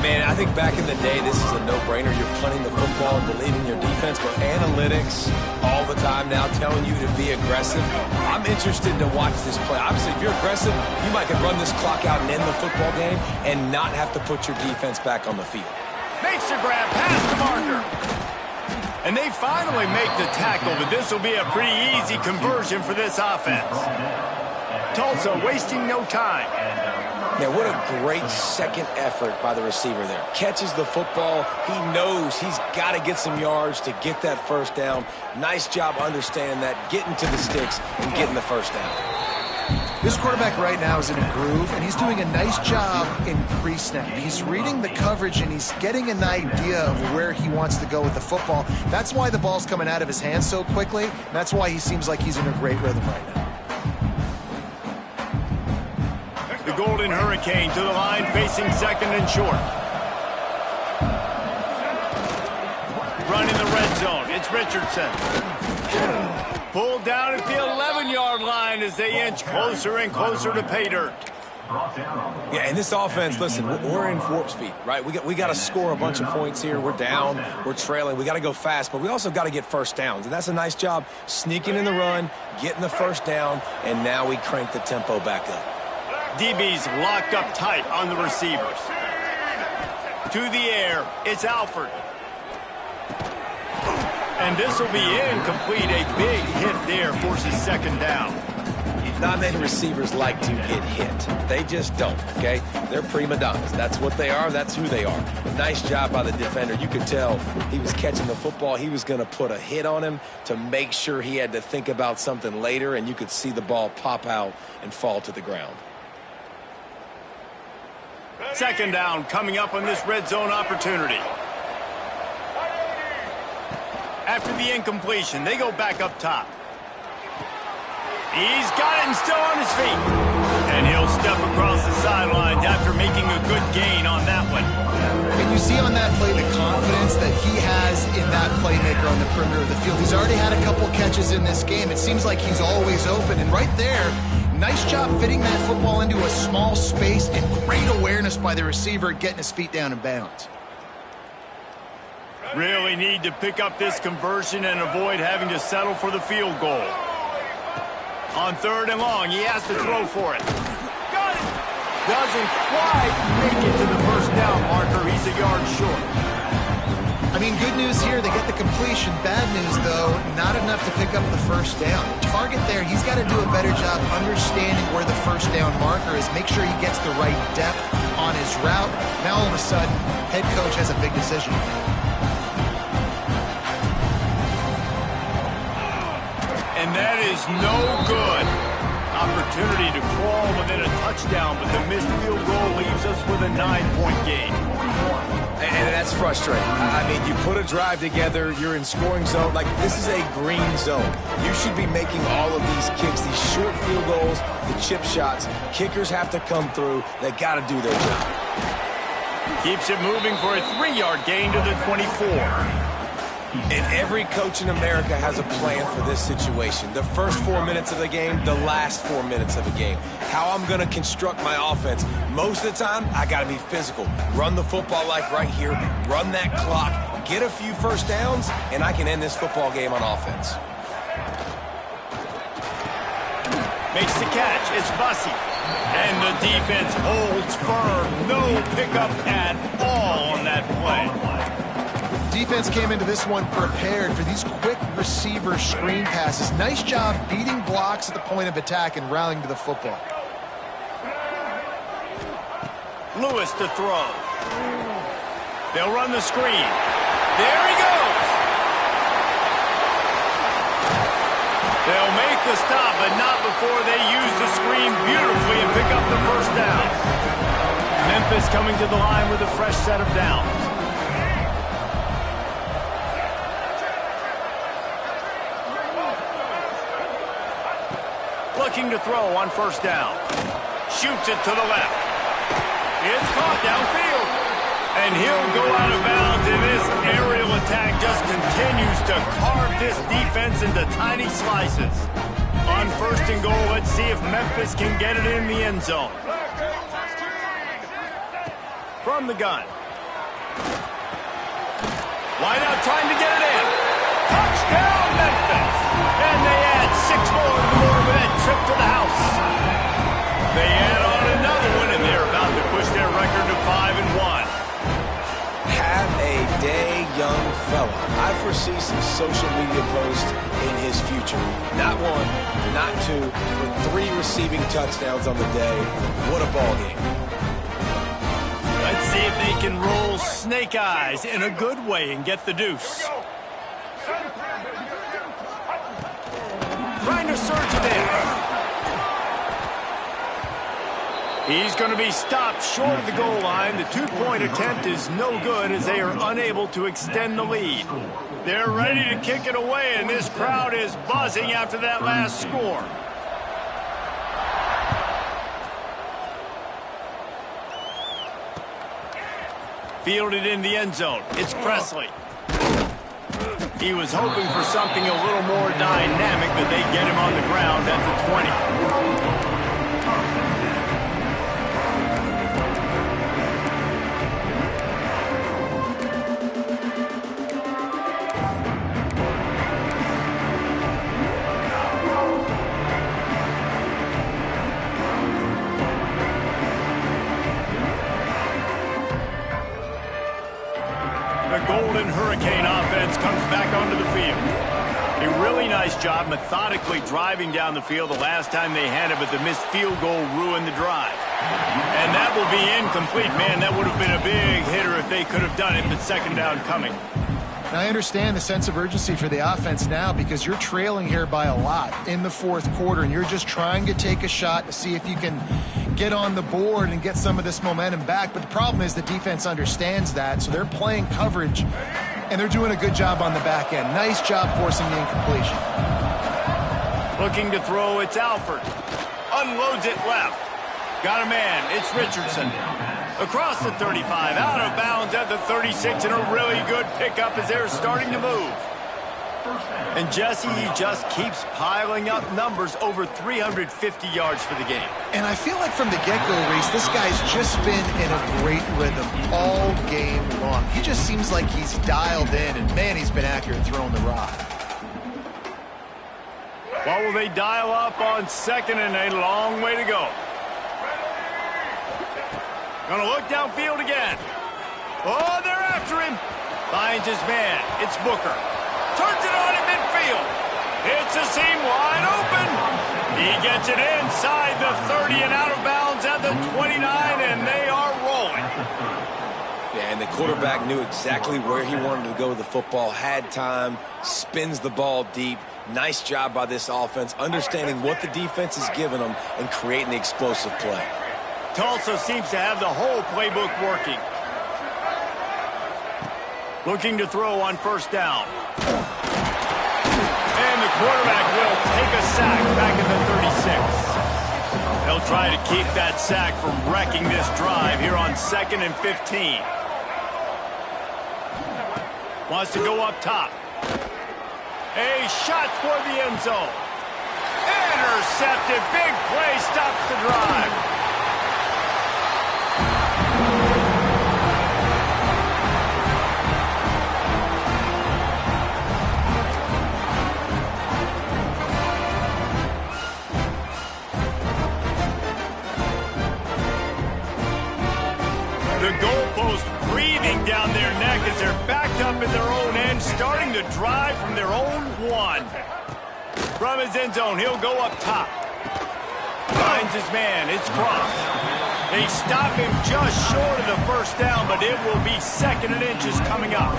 Man, I think back in the day, this is a no-brainer. You're punting the football and believing your defense, but analytics all the time now telling you to be aggressive. I'm interested to watch this play. Obviously, if you're aggressive, you might could run this clock out and end the football game and not have to put your defense back on the field. Makes the grab, past the marker. And they finally make the tackle, but this will be a pretty easy conversion for this offense. Tulsa wasting no time. Man, what a great second effort by the receiver there. Catches the football. He knows he's got to get some yards to get that first down. Nice job understanding that, getting to the sticks and getting the first down. This quarterback right now is in a groove, and he's doing a nice job in pre-snap. He's reading the coverage, and he's getting an idea of where he wants to go with the football. That's why the ball's coming out of his hands so quickly, and that's why he seems like he's in a great rhythm right now. The Golden Hurricane to the line, facing second and short. Running the red zone, it's Richardson. Pulled down at the 11-yard line as they inch closer and closer to pay dirt. Yeah, and this offense, listen, we're in warp speed, right? We got to score a bunch of points here. We're down, we're trailing. We got to go fast, but we also got to get first downs. And that's a nice job sneaking in the run, getting the first down, and now we crank the tempo back up. DB's locked up tight on the receivers. To the air, it's Alford. And this will be incomplete. A big hit there forces second down. Not many receivers like to get hit. They just don't, okay? They're prima donnas. That's what they are. That's who they are. Nice job by the defender. You could tell he was catching the football. He was going to put a hit on him to make sure he had to think about something later, and you could see the ball pop out and fall to the ground. Second down coming up on this red zone opportunity. After the incompletion, they go back up top. He's got it and still on his feet. And he'll step across the sidelines after making a good gain on that one. And you see on that play the confidence that he has in that playmaker on the perimeter of the field. He's already had a couple catches in this game. It seems like he's always open. And right there, nice job fitting that football into a small space, and great awareness by the receiver getting his feet down in bounds. Really need to pick up this conversion and avoid having to settle for the field goal. On third and long, he has to throw for it. Got it! Doesn't quite make it to the first down marker. He's a yard short. I mean, good news here, they get the completion. Bad news, though, not enough to pick up the first down. Target there, he's got to do a better job understanding where the first down marker is. Make sure he gets the right depth on his route. Now, all of a sudden, head coach has a big decision. And that is no good. Opportunity to crawl within a touchdown, but the missed field goal leaves us with a 9-point game. And that's frustrating. I mean, you put a drive together, you're in scoring zone. Like, this is a green zone. You should be making all of these kicks, these short field goals, the chip shots. Kickers have to come through. They got to do their job. Keeps it moving for a 3-yard gain to the 24. And every coach in America has a plan for this situation. The first 4 minutes of the game, the last 4 minutes of the game. How I'm going to construct my offense. Most of the time, I got to be physical. Run the football like right here. Run that clock. Get a few first downs, and I can end this football game on offense. Makes the catch. It's Bussey. And the defense holds firm. No pickup at all on that play. Defense came into this one prepared for these quick receiver screen passes. Nice job beating blocks at the point of attack and rallying to the football. Lewis to throw. They'll run the screen. There he goes. They'll make the stop, but not before they use the screen beautifully and pick up the first down. Memphis coming to the line with a fresh set of downs. Looking to throw on first down. Shoots it to the left. It's caught downfield. And he'll go out of bounds, and this aerial attack just continues to carve this defense into tiny slices. On first and goal, let's see if Memphis can get it in the end zone. From the gun. Wide out trying to get it in. Touchdown, Memphis! And they add 6 more to the board with that trip to the house. They add on another one, and they're about to push their record to 5-1. Have a day, young fella. I foresee some social media posts in his future. Not 1, not 2, but 3 receiving touchdowns on the day. What a ball game. See if they can roll snake eyes in a good way and get the deuce. Trying to surge it in. He's going to be stopped short of the goal line. The two-point attempt is no good as they are unable to extend the lead. They're ready to kick it away, and this crowd is buzzing after that last score. Fielded in the end zone. It's Presley. He was hoping for something a little more dynamic, but they get him on the ground at the 20. The Golden Hurricane offense comes back onto the field. A really nice job methodically driving down the field the last time they had it, but the missed field goal ruined the drive. And that will be incomplete. Man, that would have been a big hitter if they could have done it, but second down coming. And I understand the sense of urgency for the offense now because you're trailing here by a lot in the fourth quarter, and you're just trying to take a shot to see if you can get on the board and get some of this momentum back. But the problem is the defense understands that, so they're playing coverage, and they're doing a good job on the back end. Nice job forcing the incompletion. Looking to throw, it's Alford. Unloads it left. Got a man, it's Richardson. Across the 35, out of bounds at the 36, and a really good pickup as they're starting to move. And Jesse, he just keeps piling up numbers, over 350 yards for the game. And I feel like from the get-go, Reese, this guy's just been in a great rhythm all game long. He just seems like he's dialed in, and man, he's been accurate throwing the rock. What will they dial up on second and a long way to go? Gonna look downfield again. Oh, they're after him. Finds his man. It's Booker. Turns it on at midfield. It's a seam wide open. He gets it inside the 30 and out of bounds at the 29, and they are rolling. Yeah, and the quarterback knew exactly where he wanted to go with the football, had time, spins the ball deep. Nice job by this offense, understanding what the defense is giving them and creating the explosive play. Tulsa seems to have the whole playbook working. Looking to throw on first down. And the quarterback will take a sack back at the 36. They'll try to keep that sack from wrecking this drive here on 2nd and 15. Wants to go up top. A shot toward the end zone. Intercepted. Big play stops the drive. The goalpost breathing down their neck as they're backed up in their own end, starting to drive from their own one. From his end zone, he'll go up top. Finds his man, it's Cross. They stop him just short of the first down, but it will be 2nd and inches coming up.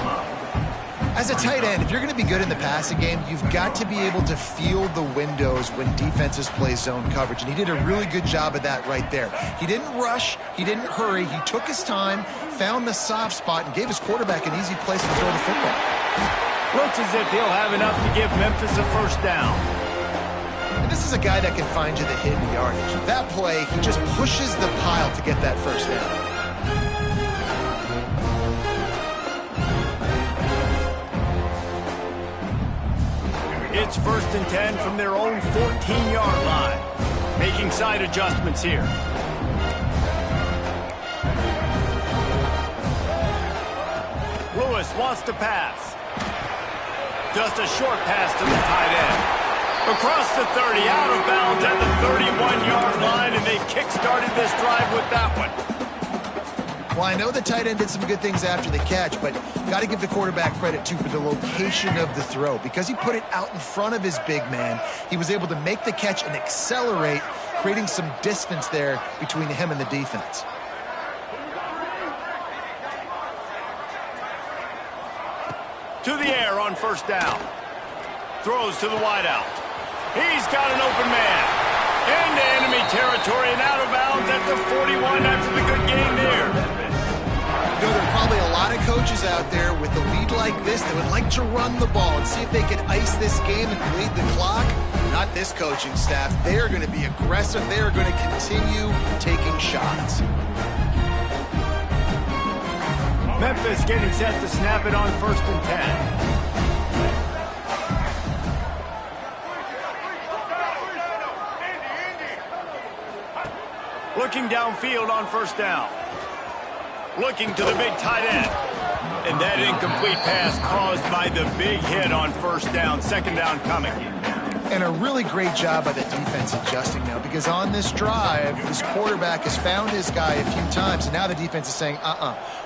As a tight end, if you're going to be good in the passing game, you've got to be able to feel the windows when defenses play zone coverage, and he did a really good job of that right there. He didn't rush, he didn't hurry, he took his time, found the soft spot, and gave his quarterback an easy place to throw the football. Looks as if he'll have enough to give Memphis a first down. And this is a guy that can find you the hidden yardage. That play, he just pushes the pile to get that first down. It's 1st and 10 from their own 14-yard line. Making side adjustments here. Lewis wants to pass. Just a short pass to the tight end. Across the 30, out of bounds at the 31-yard line, and they kick-started this drive with that one. Well, I know the tight end did some good things after the catch, but got to give the quarterback credit, too, for the location of the throw. Because he put it out in front of his big man, he was able to make the catch and accelerate, creating some distance there between him and the defense. To the air on first down. Throws to the wideout. He's got an open man. Into enemy territory and out of bounds at the 41 after the good game there. There are probably a lot of coaches out there with a lead like this that would like to run the ball and see if they can ice this game and bleed the clock. Not this coaching staff. They are going to be aggressive. They are going to continue taking shots. Memphis getting set to snap it on 1st and 10. Looking downfield on first down. Looking to the big tight end. And that incomplete pass caused by the big hit on first down. 2nd down coming. And a really great job by the defense adjusting now, because on this drive, this quarterback has found his guy a few times, and now the defense is saying,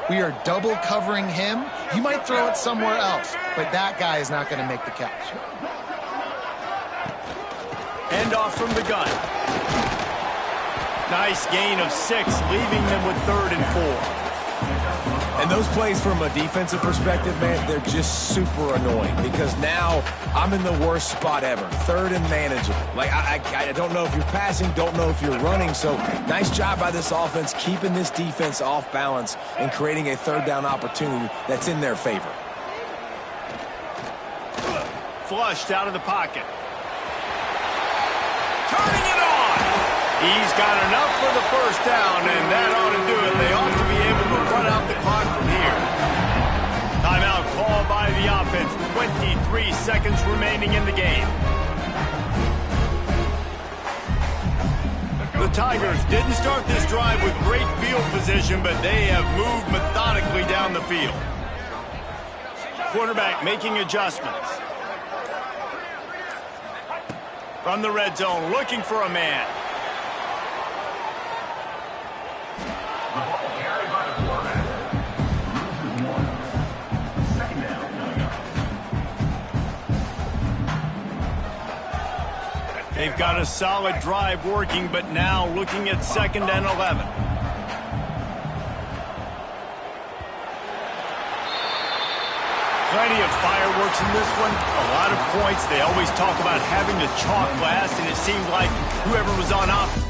we are double covering him. You might throw it somewhere else, but that guy is not going to make the catch. End off from the gun. Nice gain of 6, leaving them with 3rd and 4. And those plays from a defensive perspective, man, they're just super annoying because now I'm in the worst spot ever. 3rd and manageable. Like, I don't know if you're passing, don't know if you're running. So nice job by this offense keeping this defense off balance and creating a 3rd down opportunity that's in their favor. Flushed out of the pocket. Turning it on. He's got enough for the 1st down, and that ought to do it. They ought to be able to run out the clock from here. Timeout called by the offense. 23 seconds remaining in the game. The Tigers didn't start this drive with great field position, but they have moved methodically down the field. Quarterback making adjustments. From the red zone, looking for a man. They've got a solid drive working, but now looking at 2nd and 11. Plenty of fireworks in this one. A lot of points. They always talk about having to chalk glass, and it seemed like whoever was on offense